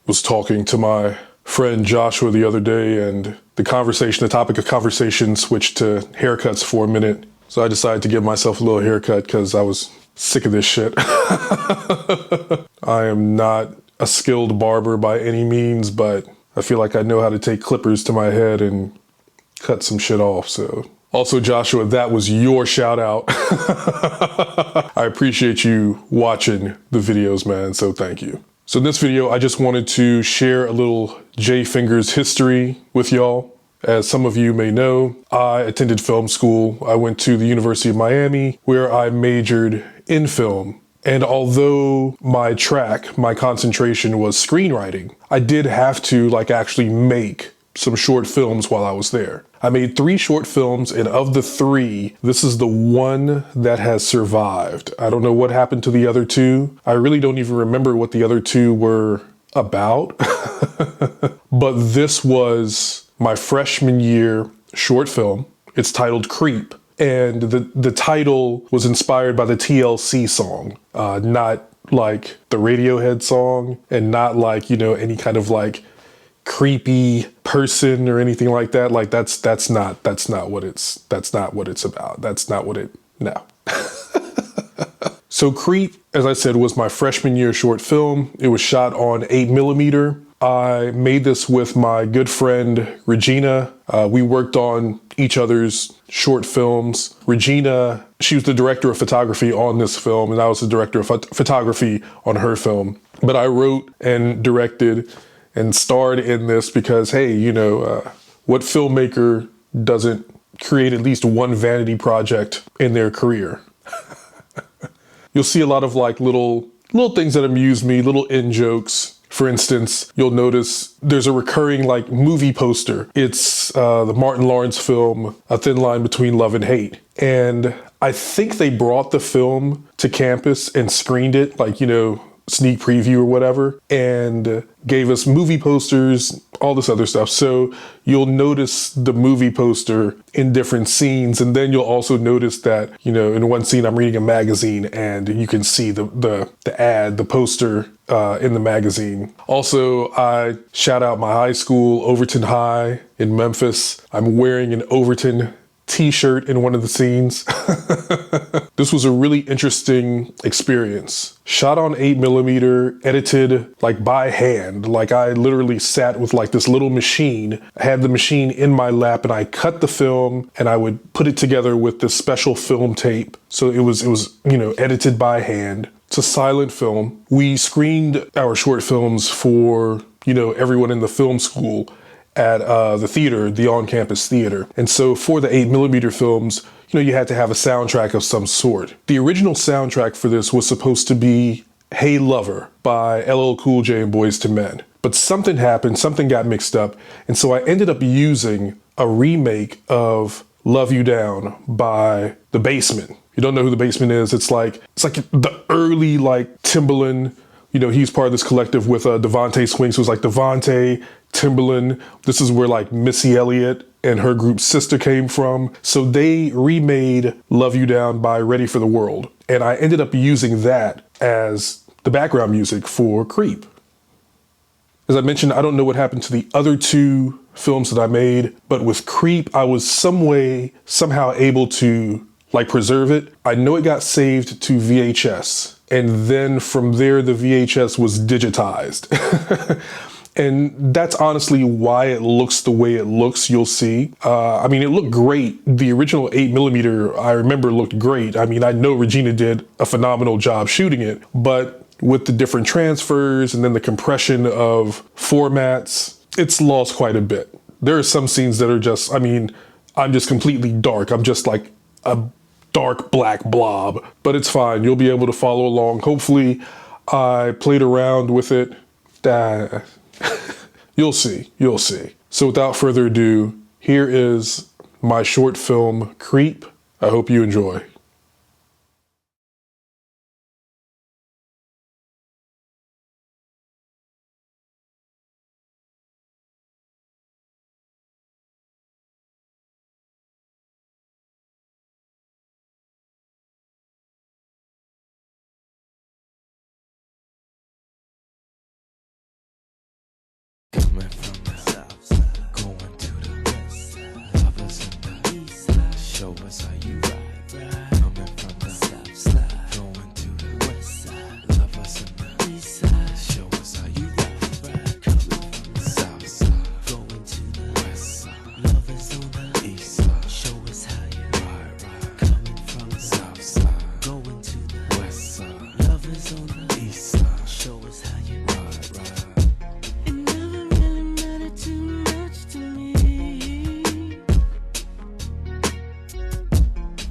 was talking to my friend Joshua the other day, and the topic of conversation switched to haircuts for a minute. So I decided to give myself a little haircut because I was sick of this shit. I am not a skilled barber by any means, but I feel like I know how to take clippers to my head and cut some shit off. So also, Joshua, that was your shout out. I appreciate you watching the videos, man. So thank you. So in this video, I just wanted to share a little J Fingers history with y'all. As some of you may know, I attended film school. I went to the University of Miami, where I majored in film. And although my concentration was screenwriting, I did have to actually make some short films while I was there. I made 3 short films, and of the 3, this is the one that has survived. I don't know what happened to the other 2. I really don't even remember what the other 2 were about. But this was my freshman year short film. It's titled Creep. And the title was inspired by the TLC song, not like the Radiohead song, and not any kind of creepy person or anything like that. That's not what it's about. No. So Creep, as I said, was my freshman year short film. It was shot on 8mm. I made this with my good friend, Regina. We worked on each other's short films. Regina, she was the director of photography on this film, and I was the director of photography on her film. But I wrote and directed and starred in this because, hey, what filmmaker doesn't create at least one vanity project in their career? You'll see a lot of little things that amuse me, little in-jokes. For instance, you'll notice there's a recurring movie poster. It's the Martin Lawrence film, A Thin Line Between Love and Hate. And I think they brought the film to campus and screened it, sneak preview or whatever, and gave us movie posters, all this other stuff. So you'll notice the movie poster in different scenes, and then you'll also notice that, in one scene I'm reading a magazine and you can see the ad, the poster in the magazine. Also, I shout out my high school, Overton High in Memphis. I'm wearing an Overton t-shirt in one of the scenes. This was a really interesting experience. Shot on 8mm, edited by hand. I literally sat with this little machine. I had the machine in my lap and I cut the film and I would put it together with this special film tape. So it was edited by hand. It's a silent film. We screened our short films for, everyone in the film school at the theater, the on-campus theater. And so for the 8mm films, you had to have a soundtrack of some sort. The original soundtrack for this was supposed to be Hey Lover by LL Cool J and Boyz II Men. But something happened, something got mixed up, and so I ended up using a remake of Love You Down by The Basement. You don't know who The Basement is? It's like the early Timbaland. He's part of this collective with Devontae Swing. So it was Devontae, Timbaland. This is where Missy Elliott and her group Sister came from. So they remade Love You Down by Ready for the World. And I ended up using that as the background music for Creep. As I mentioned, I don't know what happened to the other 2 films that I made, but with Creep, I was somehow able to preserve it. I know it got saved to VHS. And then from there, the VHS was digitized. And that's honestly why it looks the way it looks, you'll see. It looked great. The original 8mm, I remember, looked great. I know Regina did a phenomenal job shooting it, but with the different transfers and then the compression of formats, it's lost quite a bit. There are some scenes that are just, I'm just completely dark. I'm just a dark black blob, but it's fine. You'll be able to follow along. Hopefully I played around with it. You'll see. So without further ado, here is my short film, Creep. I hope you enjoy. us how you ride, coming from the south side, going to the west side. Love us on the east side, show us how you ride, coming from the south side, going to the west side. Love us on the east side, show us how you ride, coming from the south side, going to the west side. Love us on the east side, show us how you ride. It never really mattered too much to me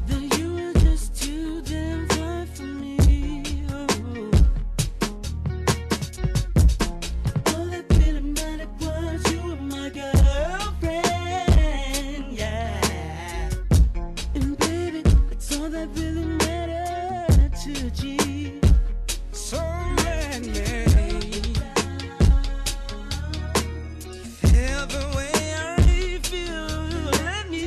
that you were just too damn fine for me. All that really mattered was you were my girlfriend, yeah. And baby, that's all that really mattered to a G. So many feel the way I feel. Let me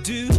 do